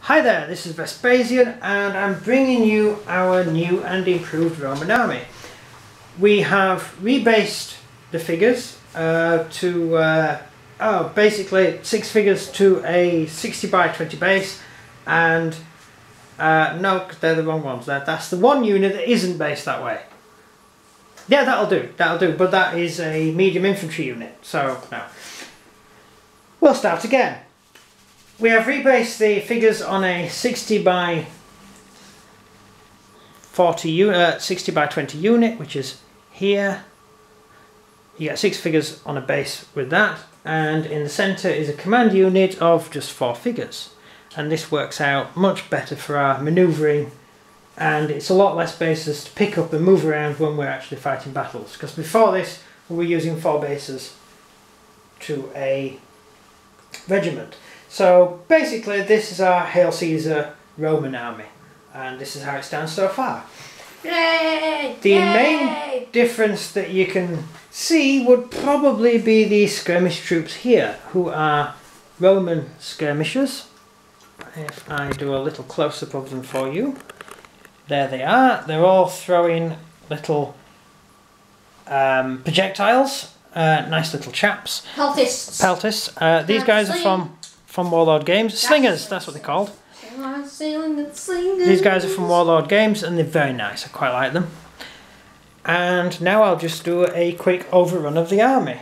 Hi there, this is Vespasian and I'm bringing you our new and improved Roman army. We have rebased the figures to basically 6 figures to a 60 by 20 base, and no, they're the wrong ones. That's the one unit that isn't based that way. Yeah, that'll do, but that is a medium infantry unit, so no. We'll start again. We have rebased the figures on a 60 by 60 by 20 unit, which is here. You get 6 figures on a base with that, and in the centre is a command unit of just 4 figures. And this works out much better for our manoeuvring, and it's a lot less bases to pick up and move around when we're actually fighting battles. Because before this, we were using 4 bases to a regiment. So basically this is our Hail Caesar Roman army, and this is how it stands so far. Yay! The main difference that you can see would probably be the skirmish troops here, who are Roman skirmishers. If I do a little close-up of them for you, there they are. They're all throwing little projectiles, nice little chaps. Peltists. Peltists. These guys are from Warlord Games. Slingers, that's what they're called. These guys are from Warlord Games and they're very nice. I quite like them. And now I'll just do a quick overrun of the army.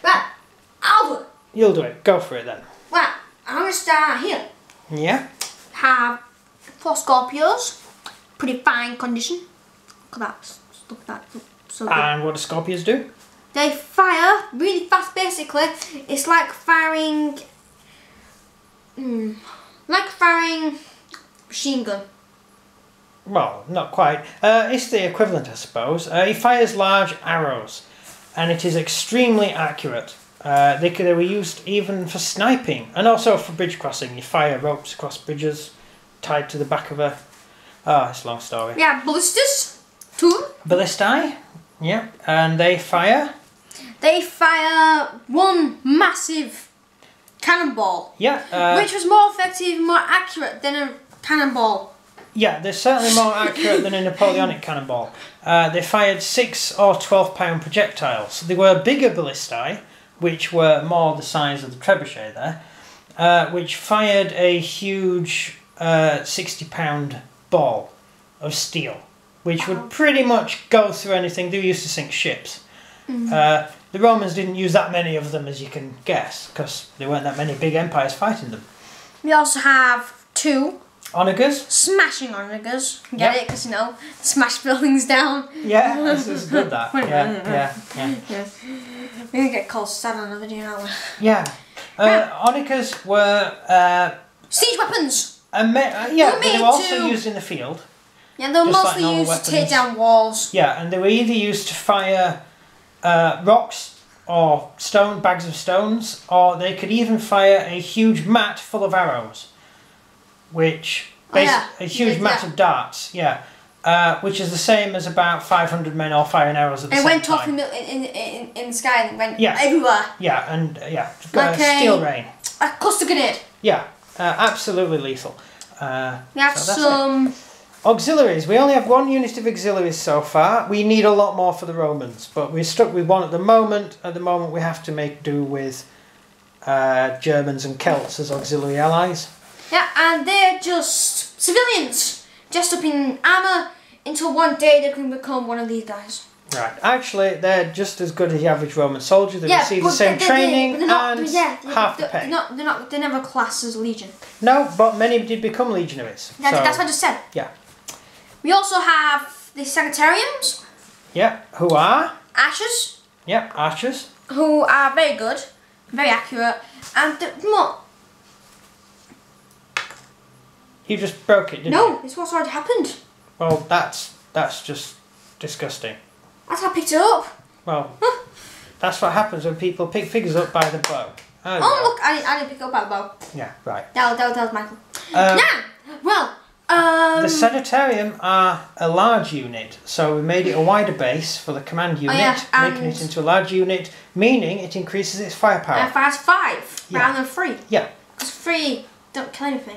Right, I'll do it. You'll do it. Go for it then. Right, I'm going to start here. Yeah. Have 4 Scorpios. Pretty fine condition. Look at that. Look at that. So good. And what do Scorpios do? They fire really fast, basically. It's like firing... machine gun. Well, not quite. It's the equivalent, I suppose. He fires large arrows, and it is extremely accurate. They were used even for sniping, and also for bridge crossing. You fire ropes across bridges, tied to the back of a... Oh, it's a long story. Yeah, ballistas, too. Ballistae, yeah, and they fire... They fire one massive cannonball. Yeah. Which was more effective, more accurate than a cannonball. Yeah, they're certainly more accurate than a Napoleonic cannonball. They fired 6 or 12-pound projectiles. They were bigger ballistae, which were more the size of the trebuchet there, which fired a huge 60-pound ball of steel, which would pretty much go through anything. They used to sink ships. The Romans didn't use that many of them, as you can guess, because there weren't that many big empires fighting them. We also have 2 onagers. Smashing onagers. Get it? Because, you know, smash buildings down. Yeah, this is good, that. Yeah. We're going to get called sad on the video, aren't we? Yeah. Onagers were... siege weapons! Yeah, but they were also used in the field. Yeah, they were mostly used to tear down walls. Yeah, and they were either used to fire rocks or bags of stones, or they could even fire a huge mat full of arrows, which a huge mat of darts, which is the same as about 500 men all firing arrows at the same time. It went off in the sky and went everywhere. Yeah, and like steel rain. A cluster grenade. Yeah, absolutely lethal. We have some auxiliaries. We only have 1 unit of auxiliaries so far. We need a lot more for the Romans, but we're stuck with 1 at the moment. At the moment we have to make do with Germans and Celts as auxiliary allies. Yeah, and they're just civilians, dressed up in armour, until one day they can become one of these guys. Right, actually they're just as good as the average Roman soldier. They receive the same training and half the pay. They're never classed as legion. No, but many did become legionaries. That's what I just said. Yeah. We also have the Secretarians. Yeah, who are? Archers. Yeah, archers. Who are very good, very accurate, and You just broke it, didn't you? No, it's what's already happened. Well, that's just disgusting. That's how I picked it up. Well, that's what happens when people pick figures up by the bow. Oh, look, I didn't pick it up by the bow. Yeah, right. That was Michael. Now, well... the Sanitarium are a large unit, so we made it a wider base for the command unit, making it into a large unit, meaning it increases its firepower. And fires 5 rather than 3. Yeah. Because 3 don't kill anything.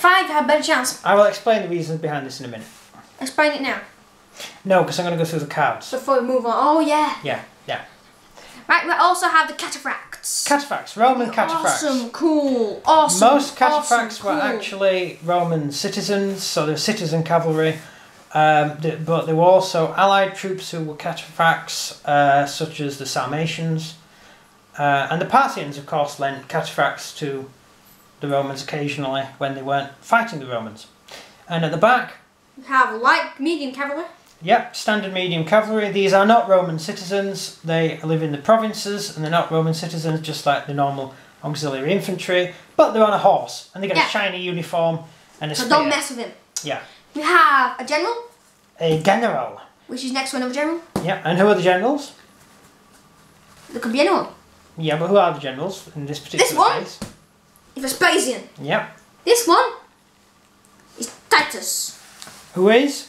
5 had a better chance. I will explain the reasons behind this in a minute. Explain it now. No, because I'm going to go through the cards. Before we move on. Oh, yeah. Yeah. Right, we also have the cataphracts. Cataphracts, Roman cataphracts. Awesome, cool, awesome. Most cataphracts were cool. actually Roman citizens, so they're citizen cavalry. But there were also allied troops who were cataphracts, such as the Sarmatians. And the Parthians, of course, lent cataphracts to the Romans occasionally when they weren't fighting the Romans. And at the back, we have light, medium cavalry. Yep, standard medium cavalry. These are not Roman citizens. They live in the provinces and they're not Roman citizens, just like the normal auxiliary infantry. But they're on a horse and they get a shiny uniform and a spear. So don't mess with him. Yeah. We have a general. A general. Which is next to another general. Yeah, and who are the generals? There could be anyone. Yeah, but who are the generals in this particular case? Vespasian. Yep. This one is Titus. Who is?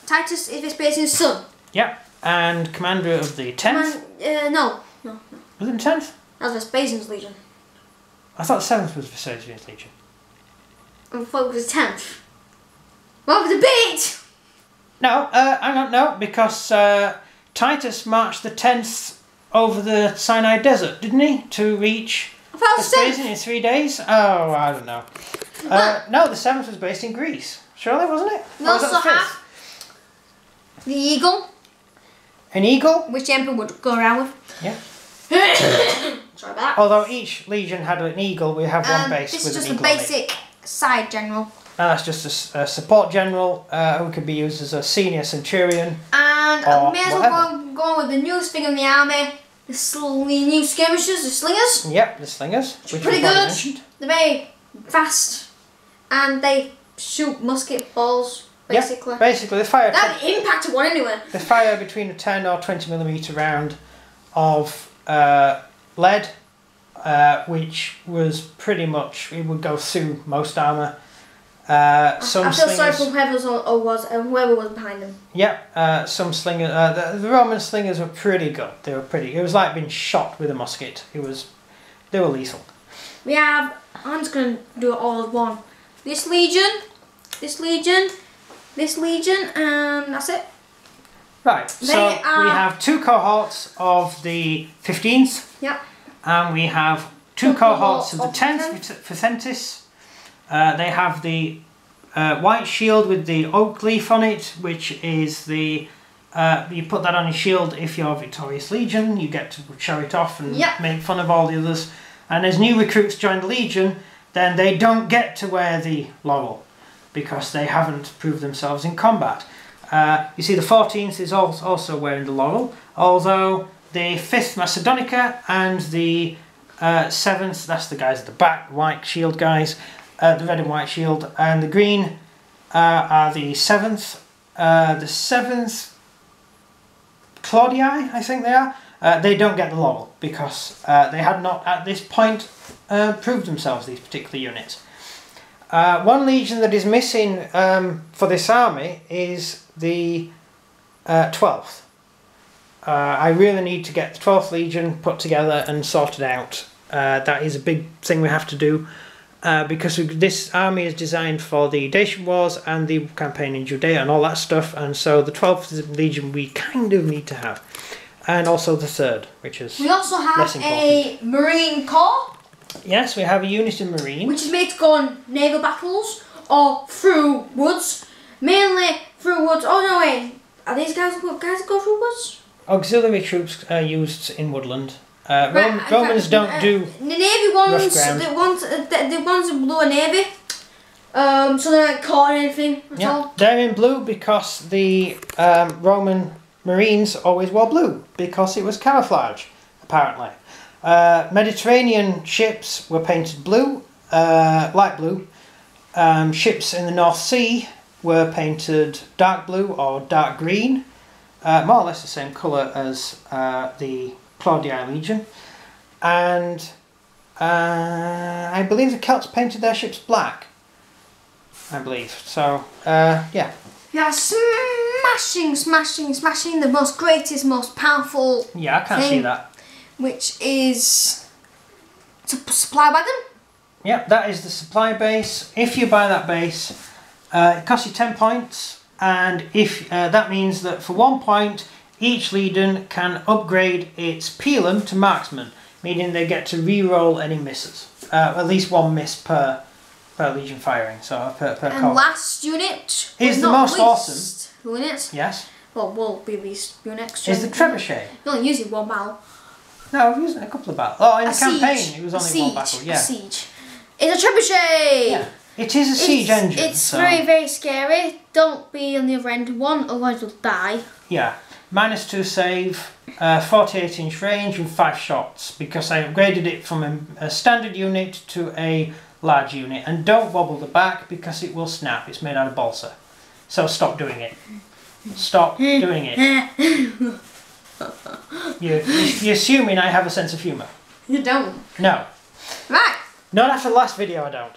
Titus is Vespasian's son. Yep. And commander of the 10th? No. Was it the 10th? That was Vespasian's legion. I thought the 7th was Vespasian's legion. I thought it was the 10th. What was the debate? No, hang on, no, because Titus marched the 10th over the Sinai Desert, didn't he? To reach Vespasian in 3 days? Oh, I don't know. No, the 7th was based in Greece. Surely, wasn't it? We also have the eagle. An eagle? Which the emperor would go around with. Yeah. Sorry about that. Although each legion had an eagle, we have one base with an eagle. This is just a basic side general. That's just a support general who can be used as a senior centurion. And I may as well go on with the newest thing in the army. The new skirmishers, the slingers. Yep, the slingers. Which pretty good. They're very fast. And they shoot musket balls, basically. Yep, basically, they fire... That impacted one anyway. They fire between a 10 or 20mm round of lead, which was pretty much... It would go through most armour. I feel sorry for whoever was behind them. Yep, some slingers. The Roman slingers were pretty good. They were pretty. It was like being shot with a musket. They were lethal. We have. I'm just gonna do it all as one. This legion, this legion, this legion, and that's it. Right. So we have 2 cohorts of the 15th. Yep. And we have 2 cohorts of the 10th Vicentis. They have the white shield with the oak leaf on it, which is the... you put that on your shield if you're Victorious Legion. You get to show it off and make fun of all the others. And as new recruits join the Legion, then they don't get to wear the laurel because they haven't proved themselves in combat. You see the 14th is also wearing the laurel, although the 5th Macedonica and the 7th, that's the guys at the back, white shield guys, the red and white shield, and the green are the 7th. The 7th Claudii, I think they are. They don't get the laurel because they had not at this point proved themselves, these particular units. One legion that is missing for this army is the 12th. I really need to get the 12th Legion put together and sorted out. That is a big thing we have to do. Because this army is designed for the Dacian Wars and the campaign in Judea and all that stuff, and so the 12th Legion we kind of need to have. And also the 3rd, which is we also have less important. A Marine Corps. Yes, we have a unit in Marine. Which is made to go on naval battles or through woods. Mainly through woods. Oh no, wait. Are these guys that go through woods? Auxiliary troops are used in woodland. Romans don't do the navy ones. Rough ground. The ones in blue are navy. So they're not caught or anything at all. They're in blue because the Roman Marines always wore blue because it was camouflage, apparently. Mediterranean ships were painted blue, light blue. Ships in the North Sea were painted dark blue or dark green, more or less the same colour as the Claudii Legion, and I believe the Celts painted their ships black. I believe so. Yeah. Yeah, smashing the greatest, most powerful. Yeah, I can't see that. Which is supply wagon. Yep, that is the supply base. If you buy that base, it costs you 10 points, and if that means that for 1 point, each Legion can upgrade its Pilum to Marksman, meaning they get to re-roll any misses. At least 1 miss per Legion firing, so per and cog. last unit is the most awesome unit. Yes. Well, will be least unit. Is the Trebuchet. You only use it 1 battle. No, I've used it in a couple of battles. Oh, in a the campaign siege. it was only 1 battle. Yeah. A siege. It's a Trebuchet. Yeah. It is a siege engine. It's so. very, very scary. Don't be on the other end of one, otherwise you'll die. Yeah. -2 save, 48-inch range and 5 shots, because I upgraded it from a standard unit to a large unit. And don't wobble the back because it will snap. It's made out of balsa. So stop doing it. Stop doing it. You're assuming I have a sense of humour. You don't. No. Right. Not after the last video, I don't.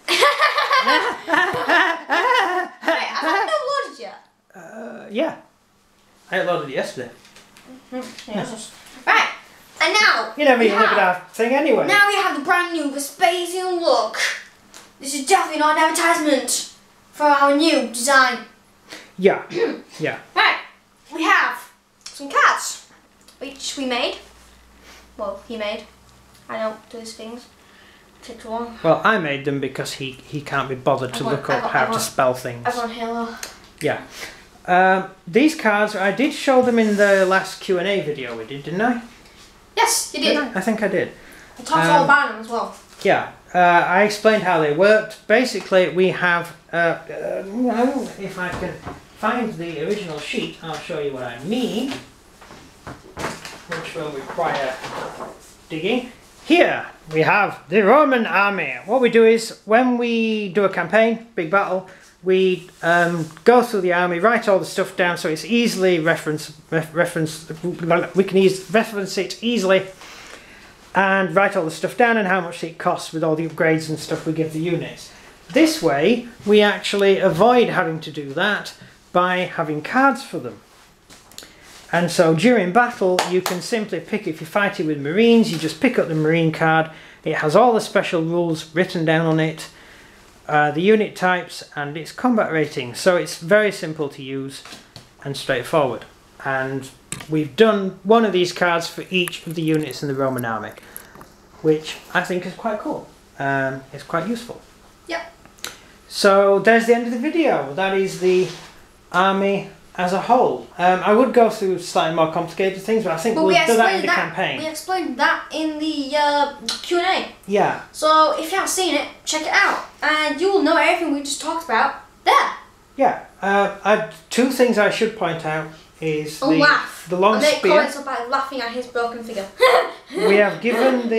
Wait, have I not loaded yet? Yeah. I uploaded it yesterday. Right. And now... You never even look at our thing anyway. Now we have the brand new Vespasian look. This is definitely not an advertisement for our new design. Yeah. Yeah. Right. We have some cards, which we made. Well, he made. I don't do these things. It takes long. Well, I made them because he can't be bothered to look up how to spell things. I've got Halo. Yeah. These cards, I did show them in the last Q&A video we did, didn't I? Yes, you did. I think I did. I talked all about them as well. Yeah. I explained how they worked. Basically, we have... if I can find the original sheet, I'll show you what I mean. Which will require digging. Here we have the Roman army. What we do is, when we do a campaign, big battle, we go through the army, write all the stuff down so it's easily we can reference it easily, and write all the stuff down and how much it costs with all the upgrades and stuff we give the units. This way we actually avoid having to do that by having cards for them. And so during battle you can simply pick, if you're fighting with Marines, you just pick up the Marine card. It has all the special rules written down on it, the unit types and its combat rating. So it's very simple to use and straightforward. And we've done one of these cards for each of the units in the Roman army, which I think is quite cool. It's quite useful. Yep. So there's the end of the video. That is the army as a whole. I would go through slightly more complicated things, but I think we'll do that in the campaign. We explained that in the Q&A. Yeah. So if you haven't seen it, check it out, and you will know everything we just talked about there. Yeah. 2 things I should point out is the long spear. spear. Comments about laughing at his broken figure. We have given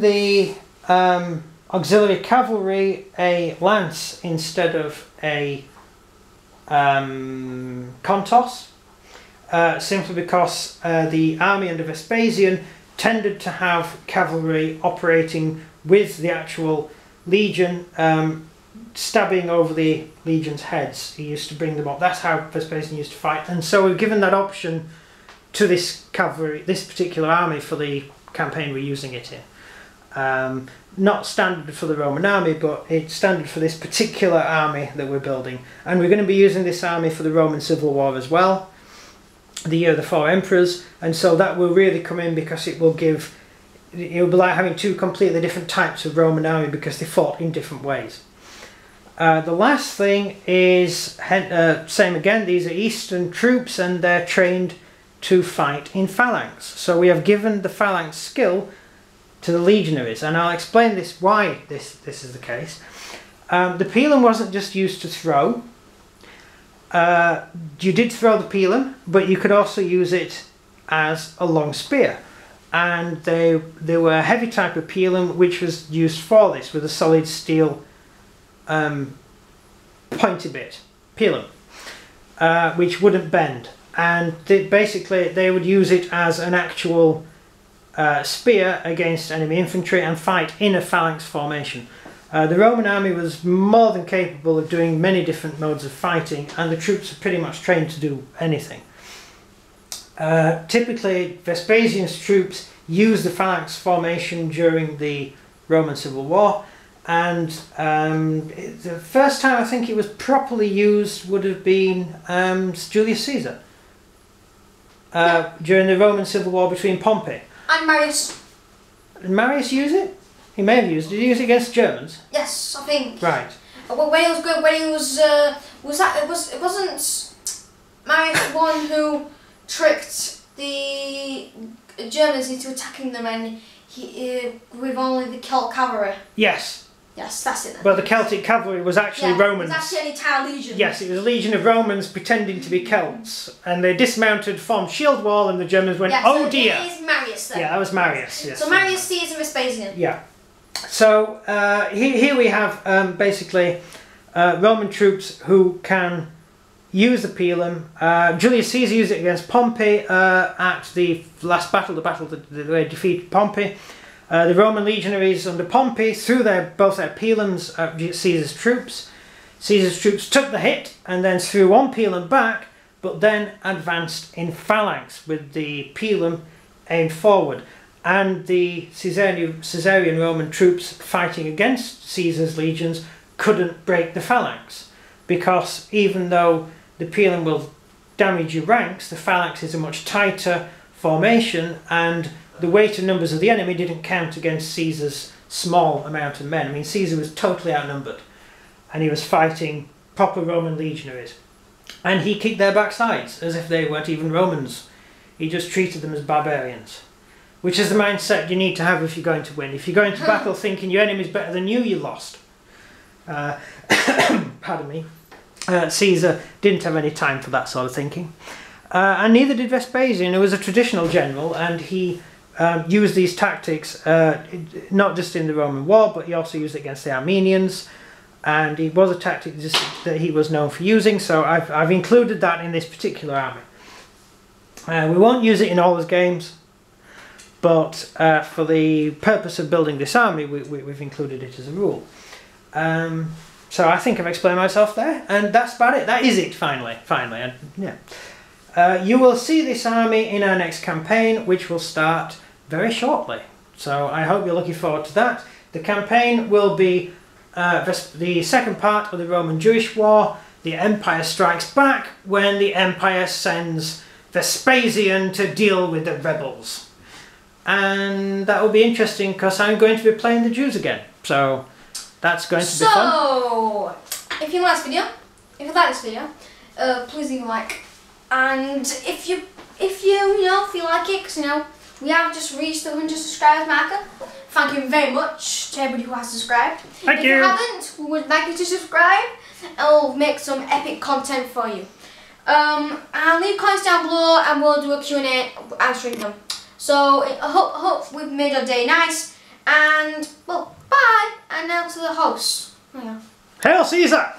the auxiliary cavalry a lance instead of a contos, simply because the army under Vespasian tended to have cavalry operating with the actual legion, stabbing over the legion's heads. He used to bring them up. That's how Vespasian used to fight, and so we've given that option to this cavalry, this particular army, for the campaign we're using it in. Not standard for the Roman army, but it's standard for this particular army that we're building. And we're going to be using this army for the Roman Civil War as well, the Year of the Four Emperors, and so that will really come in because it will be like having 2 completely different types of Roman army because they fought in different ways. The last thing is, same again, these are Eastern troops and they're trained to fight in phalanx. So we have given the phalanx skill to the legionaries, and I'll explain why this is the case. The pilum wasn't just used to throw. You did throw the pilum, but you could also use it as a long spear, and they were a heavy type of pilum which was used for this, with a solid steel pointy bit pilum, which wouldn't bend, and basically they would use it as an actual spear against enemy infantry and fight in a phalanx formation. The Roman army was more than capable of doing many different modes of fighting, and the troops are pretty much trained to do anything. Typically Vespasian's troops used the phalanx formation during the Roman Civil War, and the first time I think it was properly used would have been Julius Caesar during the Roman Civil War between Pompey. And Marius. Did Marius use it? He may have used it. Did he use it against Germans? Yes, I think. Right. When he was good, when he was it wasn't Marius the one who tricked the Germans into attacking them, and with only the Celt cavalry. Yes. Yes, that's it then. But the Celtic cavalry was actually Romans. It was actually an entire legion. Yes, it was a legion of Romans pretending to be Celts, and they dismounted, formed shield wall, and the Germans went, "Oh dear!" It is Marius then. Yeah, that was Marius. Yes. So Marius, Caesar, Vespasian. Yeah. So here we have basically Roman troops who can use the pilum. Julius Caesar used it against Pompey at the last battle, the battle that they defeated Pompey. The Roman legionaries under Pompey threw both their pilums at Caesar's troops. Caesar's troops took the hit and then threw one pilum back, but then advanced in phalanx with the pilum aimed forward. And the Caesarian Roman troops fighting against Caesar's legions couldn't break the phalanx, because even though the pilum will damage your ranks, the phalanx is a much tighter formation, and the weight and numbers of the enemy didn't count against Caesar's small amount of men. I mean, Caesar was totally outnumbered, and he was fighting proper Roman legionaries. And he kicked their backsides as if they weren't even Romans. He just treated them as barbarians, which is the mindset you need to have if you're going to win. If you're going to battle thinking your enemy's better than you, you're lost. Pardon me. Caesar didn't have any time for that sort of thinking. And neither did Vespasian, who was a traditional general, and he used these tactics not just in the Roman war, but he also used it against the Armenians, and it was a tactic that he was known for using, so I've included that in this particular army. We won't use it in all his games, but for the purpose of building this army, we've included it as a rule. So I think I've explained myself there, and that's about it. That is it, finally. Yeah. You will see this army in our next campaign, which will start very shortly. So I hope you're looking forward to that. The campaign will be the second part of the Roman-Jewish War. The Empire strikes back when the Empire sends Vespasian to deal with the rebels. And that will be interesting because I'm going to be playing the Jews again. So that's going to be fun. So, if you like this video, please leave a like. And if you feel like it, because we have just reached the 100 subscribers marker. Thank you very much to everybody who has subscribed. Thank you. If you haven't, we would like you to subscribe, and we'll make some epic content for you. And leave comments down below, and we'll do a Q&A answering them. So I hope we've made your day nice. And well, bye. And now to the host. Hail Caesar!